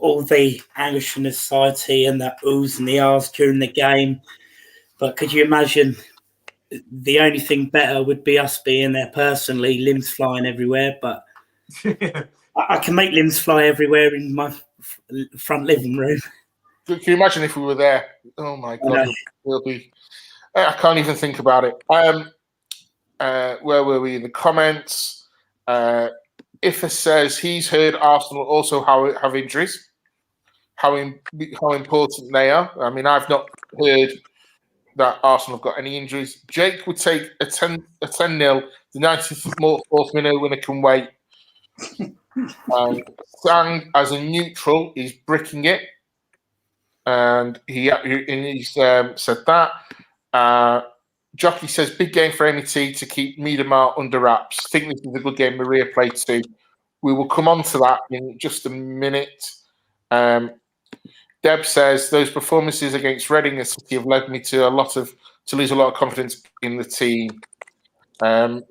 Speaker 3: All the anguish from the society and the oohs and the ahs during the game. But could you imagine the only thing better would be us being there personally, limbs flying everywhere. But I can make limbs fly everywhere in my front living room.
Speaker 1: Can you imagine if we were there? Oh my God, we'll be. I can't even think about it. Where were we in the comments? Ifa says he's heard Arsenal also have injuries. How important they are. I mean, I've not heard that Arsenal have got any injuries. Jake would take a 10-0. The 94th winner can wait. Sang, as a neutral, is bricking it. And he's said that. Jockey says, big game for MET to keep Miedemar under wraps. Think this is a good game Maria played too. we will come on to that in just a minute. Deb says those performances against Reading and City have led me to lose a lot of confidence in the team. And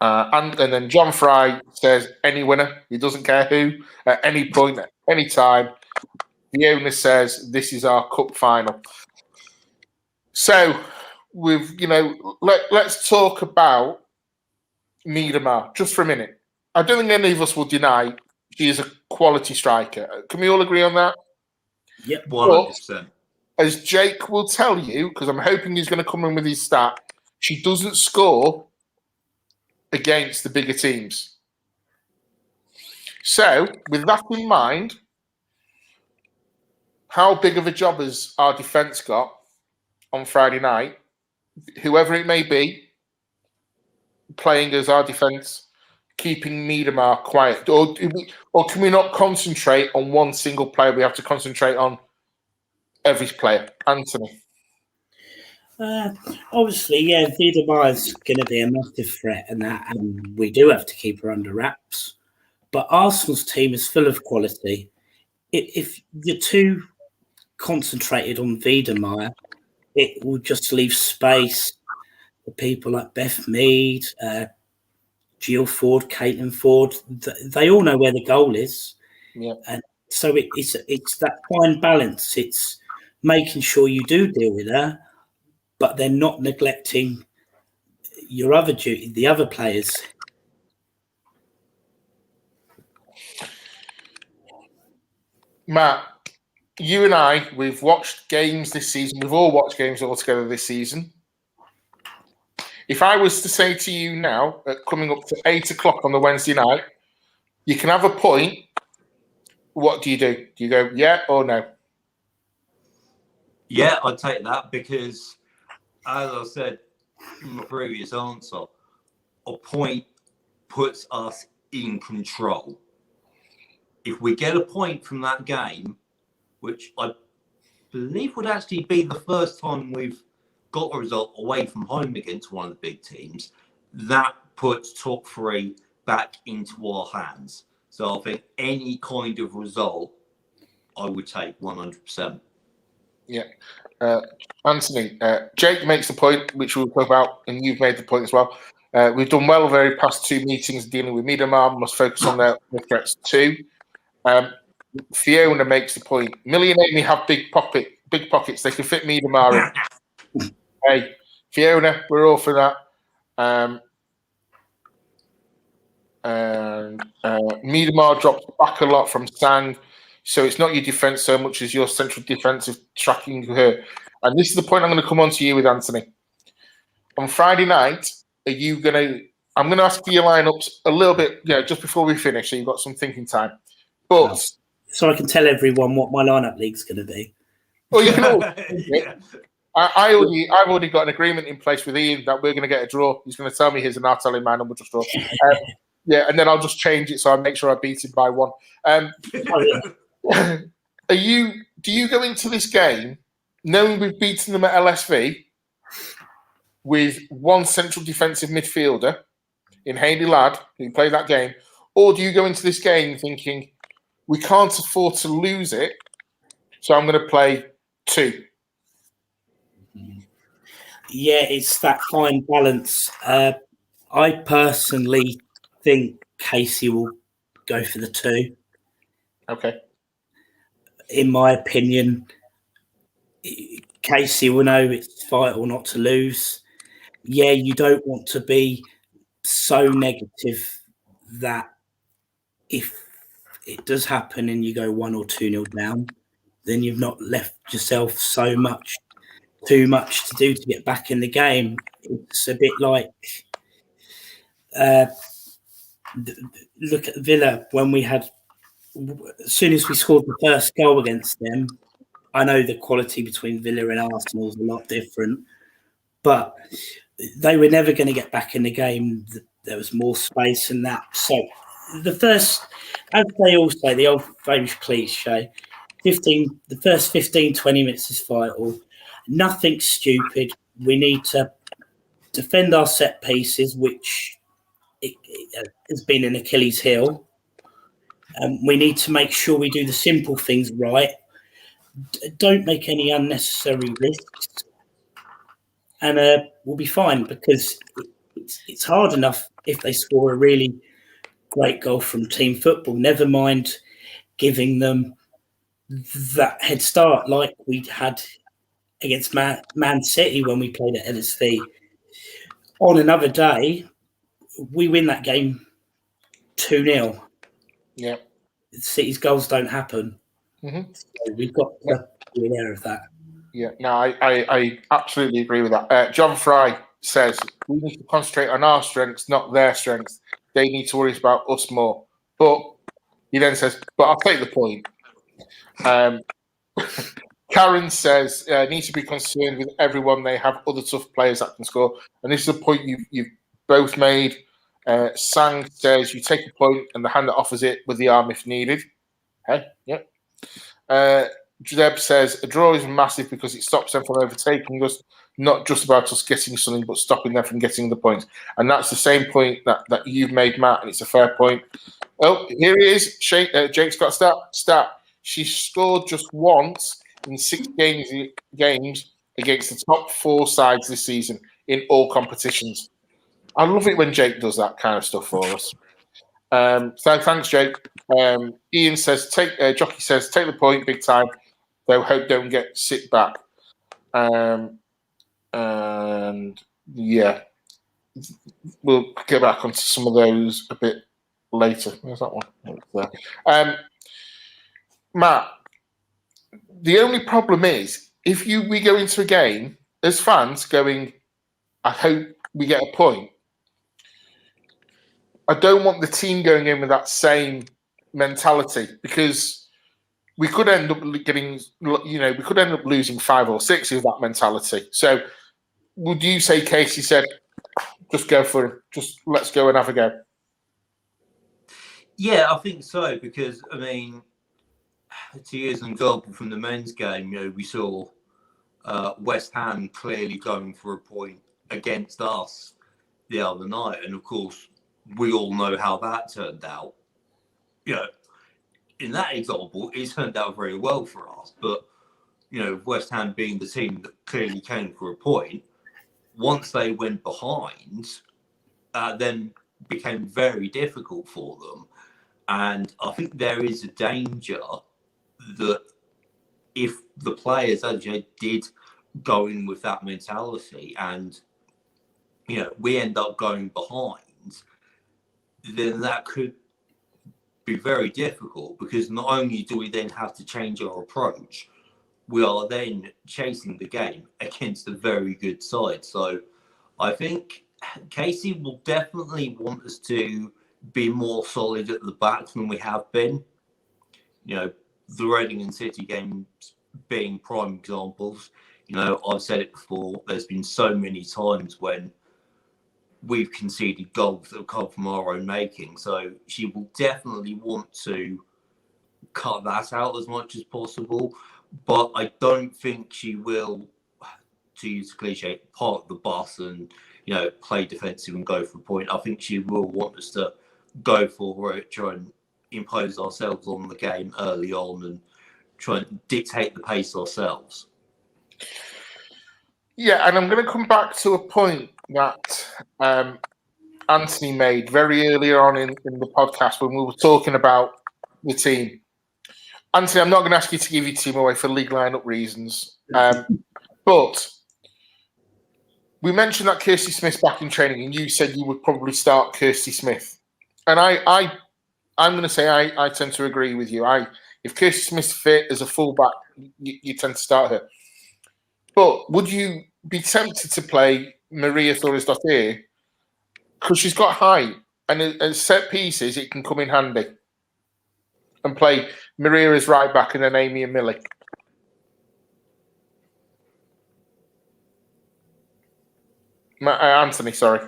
Speaker 1: then John Fry says any winner, he doesn't care who, at any point, at any time. The owner says this is our cup final. So let's talk about Miedema just for a minute. I don't think any of us will deny she is a quality striker. Can we all agree on that?
Speaker 3: Yep,
Speaker 2: 100%.
Speaker 1: As Jake will tell you, because I'm hoping he's going to come in with his stat, she doesn't score against the bigger teams. So, with that in mind, how big of a job has our defence got on Friday night? Whoever it may be, playing as our defence, keeping Miedema quiet. Or can we not concentrate on one single player? We have to concentrate on every player. Anthony.
Speaker 3: Obviously, yeah, Wiedemeyer is going to be a massive threat, and we do have to keep her under wraps. But Arsenal's team is full of quality. If you're too concentrated on Wiedemeyer, it will just leave space for people like Beth Mead, Jill Ford, Caitlin Ford. They all know where the goal is.
Speaker 1: Yeah.
Speaker 3: And so it's that fine balance. It's making sure you do deal with her, but they're not neglecting your other duty, the other players.
Speaker 1: Matt, you and I, we've watched games this season. We've all watched games all together this season. If I was to say to you now, coming up to 8 o'clock on the Wednesday night, you can have a point, what do? Do you go, yeah or no?
Speaker 2: Yeah, I'd take that because, as I said in my previous answer, a point puts us in control. If we get a point from that game, which I believe would actually be the first time we've got a result away from home against one of the big teams, that puts top three back into our hands. So I think any kind of result I would take 100%.
Speaker 1: Yeah. Anthony, Jake makes the point, which we'll talk about, and you've made the point as well. We've done well over the past 2 meetings dealing with Miedema, must focus on their threats too. Fiona makes the point. Millie and Amy have big pockets. They can fit Miedema in. Hey, Fiona, we're all for that. Miedema drops back a lot from Sang, so it's not your defence so much as your central defensive tracking her. And this is the point I'm going to come on to you with, Anthony. On Friday night, I'm going to ask for your lineups a little bit, just before we finish, so you've got some thinking time. But
Speaker 3: so I can tell everyone what my lineup league's going to be.
Speaker 1: Well, you can always. Yeah. I've already got an agreement in place with Ian that we're going to get a draw. He's going to tell me his, and I'll tell him mine, and we'll just draw. Yeah, and then I'll just change it so I make sure I beat him by 1. Do you go into this game knowing we've beaten them at LSV with one central defensive midfielder in Hayley Ladd, who played that game, or do you go into this game thinking we can't afford to lose it, so I'm going to play 2?
Speaker 3: Yeah, it's that fine balance. I personally think Casey will go for the 2.
Speaker 1: Okay.
Speaker 3: In my opinion, Casey will know it's vital not to lose. Yeah, you don't want to be so negative that if it does happen and you go 1 or 2-0 down, then you've not left yourself too much to do to get back in the game. It's a bit like look at Villa when we had, as soon as we scored the first goal against them. I know the quality between Villa and Arsenal is a lot different, but they were never going to get back in the game. There was more space in that. So the first, as they all say, the old famous cliche, the first 15, 20 minutes is vital. Nothing stupid. We need to defend our set pieces, which has been an Achilles heel. We need to make sure we do the simple things right. Don't make any unnecessary risks, and we'll be fine, because it's hard enough if they score a really great goal from team football. Never mind giving them that head start like we had against Man City when we played at LSV. On another day, we win that game 2-0.
Speaker 1: Yeah.
Speaker 3: City's goals don't happen.
Speaker 1: Mm-hmm.
Speaker 3: So we've got to be aware of that.
Speaker 1: Yeah, no, I absolutely agree with that. John Fry says we need to concentrate on our strengths, not their strengths. They need to worry about us more. But he then says, but I'll take the point. Karen says, need to be concerned with everyone. They have other tough players that can score. And this is a point you've both made. Sang says, you take a point and the hand that offers it with the arm if needed. Hey, yeah. Jeb says, a draw is massive because it stops them from overtaking us, not just about us getting something, but stopping them from getting the points. And that's the same point that you've made, Matt, and it's a fair point. Oh, here it is. Jake's got a stat. She scored just once in 6 games against the top 4 sides this season in all competitions. I love it when Jake does that kind of stuff for us. So thanks, Jake. Ian says, Jockey says, take the point big time, though hope don't get sit back. And yeah, we'll get back onto some of those a bit later. There's that one. Matt, the only problem is if we go into a game as fans going, I hope we get a point. I don't want the team going in with that same mentality, because we could end up losing 5 or 6 with that mentality. So would you say Casey said, just go for it, just let's go and have a go?
Speaker 2: Yeah, I think so, because, I mean, to use an example from the men's game, we saw West Ham clearly going for a point against us the other night. And, of course, we all know how that turned out. In that example, it turned out very well for us. But, West Ham being the team that clearly came for a point, once they went behind, then became very difficult for them. And I think there is a danger that if the players actually did go in with that mentality and, we end up going behind, then that could be very difficult, because not only do we then have to change our approach, we are then chasing the game against a very good side. So I think Casey will definitely want us to be more solid at the back than we have been. The Reading and City games being prime examples. I've said it before, there's been so many times when we've conceded goals that have come from our own making. So she will definitely want to cut that out as much as possible. But I don't think she will, to use a cliche, park the bus and, play defensive and go for a point. I think she will want us to go for it, try and impose ourselves on the game early on and try and dictate the pace ourselves.
Speaker 1: Yeah, and I'm going to come back to a point that Anthony made very earlier on in the podcast when we were talking about the team. Anthony, I'm not going to ask you to give your team away for league lineup reasons, but we mentioned that Kirsty Smith's back in training, and you said you would probably start Kirsty Smith. And I'm going to say I tend to agree with you. If Kirsty Smith's fit as a fullback, you tend to start her. But would you be tempted to play Maria Torres-Dottir? Because she's got height, and as set pieces, it can come in handy. And play Maria as right back and then Amy and Millie. Anthony, sorry.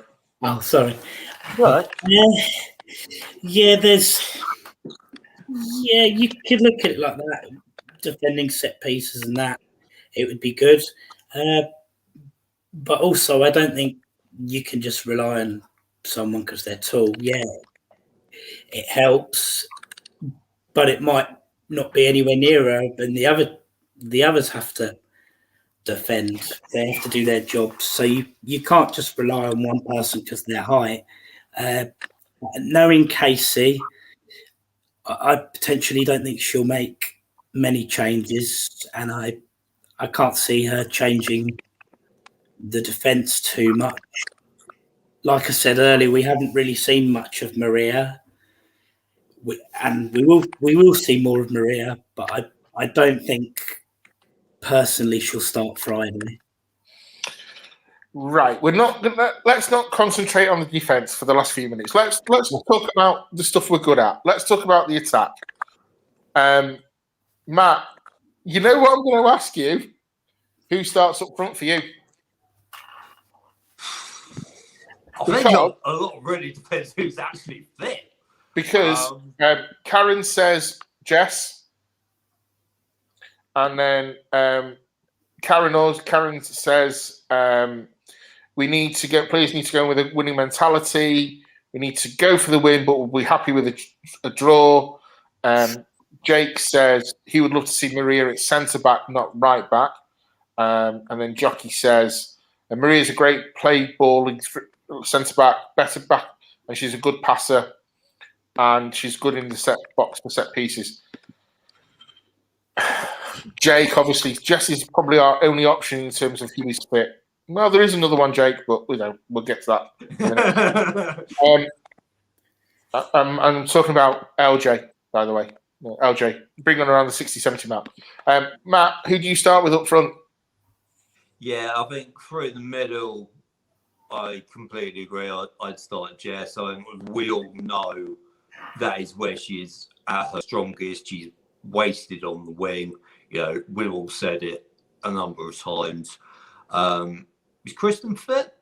Speaker 3: Oh, sorry.
Speaker 2: Right.
Speaker 3: Yeah, you could look at it like that, defending set pieces and that. It would be good. But also, I don't think you can just rely on someone because they're tall, yeah, it helps, but it might not be anywhere near her. And the others have to defend. They have to do their jobs. So you can't just rely on one person because of their height. Knowing Casey, I potentially don't think she'll make many changes, and I can't see her changing the defence too much. Like I said earlier, we haven't really seen much of Maria, and we will see more of Maria, but I don't think personally she'll start Friday.
Speaker 1: Right, let's not concentrate on the defense for the last few minutes. Let's talk about the stuff we're good at. Let's talk about the attack. Matt, you know what I'm going to ask you? Who starts up front for you?
Speaker 2: I think a lot really depends who's actually fit.
Speaker 1: Because Karen says Jess, and then Karen says players need to go in with a winning mentality. We need to go for the win, but we'll be happy with a draw. Jake says he would love to see Maria at centre back, not right back. And then Jockey says Maria's a great play balling centre back, better back, and she's a good passer, and she's good in the set box for set pieces. Jake, obviously, Jess is probably our only option in terms of who is fit. Well, there is another one, Jake, but we'll get to that. I'm talking about LJ, by the way. LJ, bring on around the 60-70 mark. Matt, who do you start with up front?
Speaker 2: Yeah, I think through the middle, I completely agree. I'd start Jess. I think we all know that is where she is at her strongest. She's wasted on the wing. We've all said it a number of times. Is Kristen fit?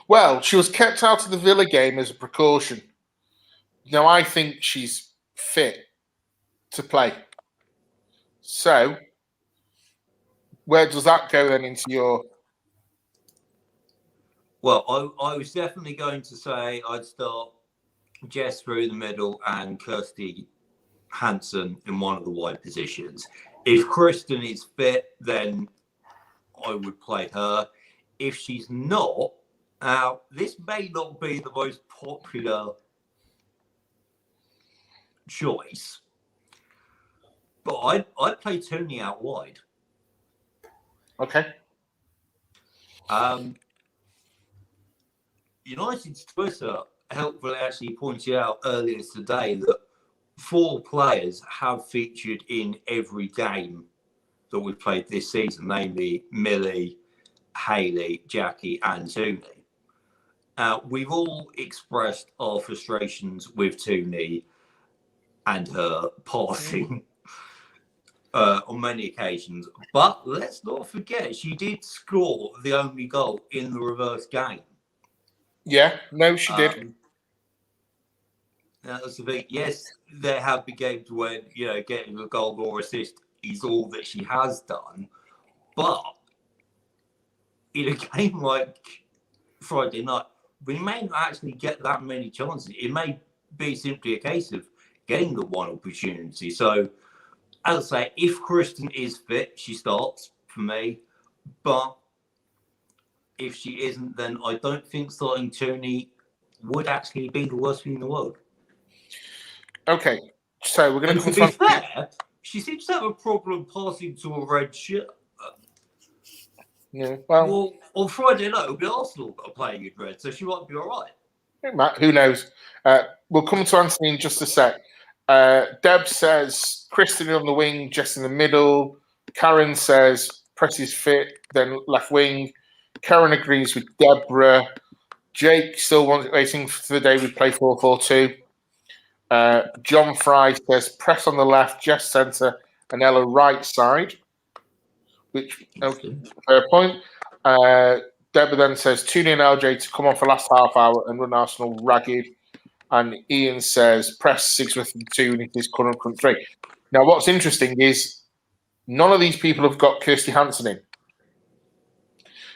Speaker 1: Well, she was kept out of the Villa game as a precaution. Now, I think she's fit to play. So, where does that go then into your...
Speaker 2: Well, I was definitely going to say I'd start Jess through the middle and Kirsty Hansen in one of the wide positions. If Kristen is fit, then I would play her. If she's not, this may not be the most popular choice, but I'd play Tony out wide.
Speaker 1: Okay.
Speaker 2: United's Twitter helpfully actually pointed out earlier today that 4 players have featured in every game that we've played this season, namely Millie, Hayley, Jackie, and Tooney. We've all expressed our frustrations with Tooney and her passing on many occasions, but let's not forget she did score the only goal in the reverse game.
Speaker 1: Yeah, no, she did.
Speaker 2: That's the thing. Yes, there have been games when getting a goal or assist is all that she has done, but in a game like Friday night, we may not actually get that many chances. It may be simply a case of getting the one opportunity. So, as I say, if Kristen is fit, she starts for me, but if she isn't, then I don't think starting Tony would actually be the worst thing in the world.
Speaker 1: Okay, so we're going
Speaker 2: to be fair, she seems to have a problem passing to a red shirt.
Speaker 1: Yeah,
Speaker 2: well, on Friday night, it'll be Arsenal that are playing in red, so she might be all right.
Speaker 1: Matt, who knows? We'll come to Anthony in just a sec. Deb says Kristen on the wing, Jess in the middle. Karen says Press is fit, then left wing. Karen agrees with Deborah. Jake still waiting for the day we play 4-4-2. John Fry says Press on the left, Jess centre, and Ella right side. Which, okay, fair point. Deborah then says tune in LJ to come on for last half hour and run Arsenal ragged. And Ian says Press 6 with 2 in his current front 3. Now, what's interesting is none of these people have got Kirsty Hansen in.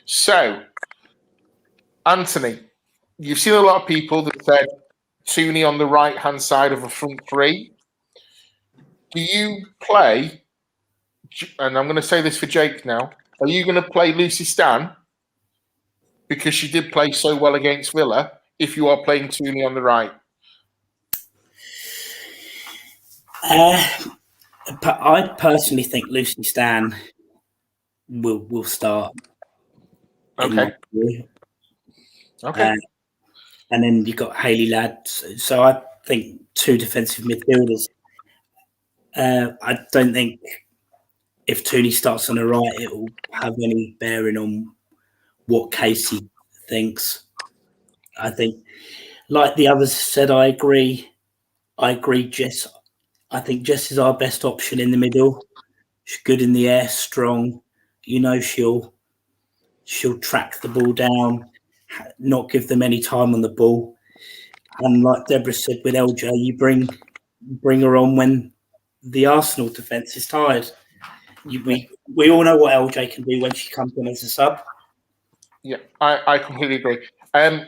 Speaker 1: So, Anthony, you've seen a lot of people that said Tooney on the right-hand side of a front three. Do you play, and I'm going to say this for Jake now, are you going to play Lucy Stan because she did play so well against Villa if you are playing Tooney on the right?
Speaker 3: But I personally think Lucy Stan will start.
Speaker 1: Okay. Okay.
Speaker 3: And then you've got Hayley Ladd. So I think 2 defensive midfielders. I don't think if Tooney starts on the right, it will have any bearing on what Casey thinks. I think, like the others said, I agree. Jess. I think Jess is our best option in the middle. She's good in the air, strong. She'll track the ball down, not give them any time on the ball. And like Deborah said with LJ, you bring her on when the Arsenal defence is tired. We all know what LJ can do when she comes in as a sub.
Speaker 1: Yeah, I completely agree.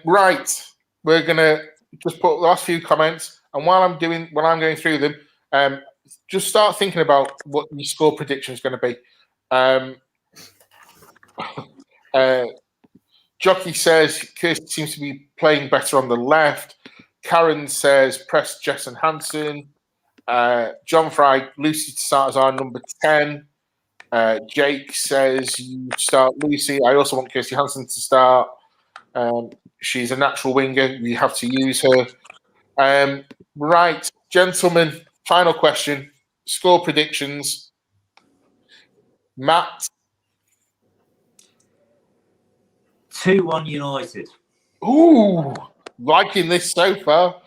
Speaker 1: Right, we're gonna just put the last few comments, and while I'm going through them, just start thinking about what your score prediction is going to be. Jockey says Kirsty seems to be playing better on the left. Karen says press Jess and Hansen. John Fry, Lucy to start as our number 10. Jake says you start Lucy. I also want Kirsty Hansen to start. She's a natural winger. We have to use her. Right, gentlemen, final question. Score predictions. Matt?
Speaker 2: 2-1 United.
Speaker 1: Ooh, liking this so far.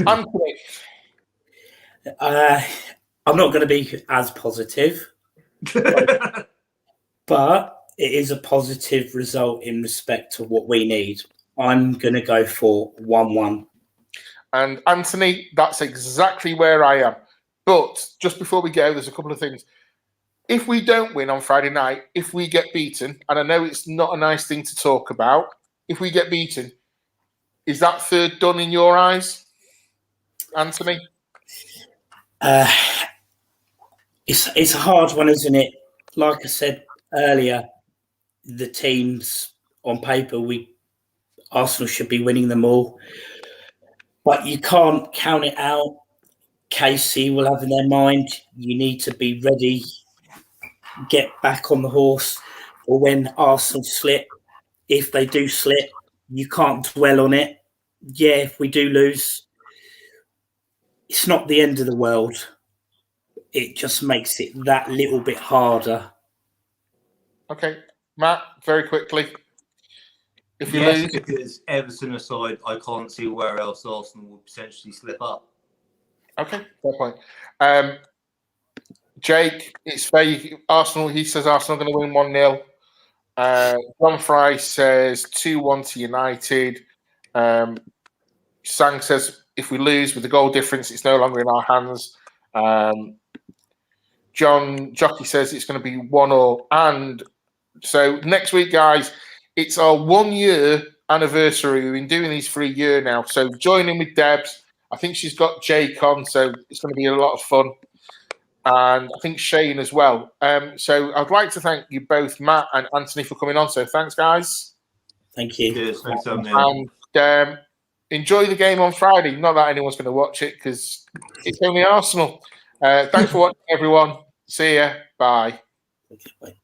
Speaker 1: Anthony?
Speaker 3: I'm not going to be as positive, but it is a positive result in respect to what we need. I'm going to go for 1-1.
Speaker 1: And Anthony, that's exactly where I am. But just before we go, there's a couple of things. If we don't win on Friday night, if we get beaten, and I know it's not a nice thing to talk about, if we get beaten, is that third done in your eyes, Anthony?
Speaker 3: It's a hard one, isn't it? Like I said earlier, the teams on paper, Arsenal should be winning them all, but you can't count it out. Casey will have in their mind, you need to be ready, get back on the horse for when Arsenal slip. If they do slip, you can't dwell on it. Yeah, if we do lose, it's not the end of the world. It just makes it that little bit harder.
Speaker 1: Okay. Matt, very quickly. If you
Speaker 2: yes,
Speaker 1: lose...
Speaker 2: because Everton aside, I can't see where else Arsenal would potentially slip up.
Speaker 1: Okay, fair point. Jake, it's fair. Arsenal, he says Arsenal are going to win 1-0. John Fry says 2-1 to United. Sang says if we lose with the goal difference, it's no longer in our hands. John Jockey says it's going to be 1-1. And so next week, guys, it's our 1 year anniversary. We've been doing these for a year now. So join in with Debs. I think she's got Jake on, so it's going to be a lot of fun. And I think Shane as well. So I'd like to thank you both, Matt and Anthony, for coming on. So thanks, guys.
Speaker 3: Thank you.
Speaker 2: Cheers. Thanks, Anthony.
Speaker 1: And enjoy the game on Friday. Not that anyone's going to watch it because it's only Arsenal. Thanks for watching, everyone. See ya. Bye.
Speaker 3: Okay, bye.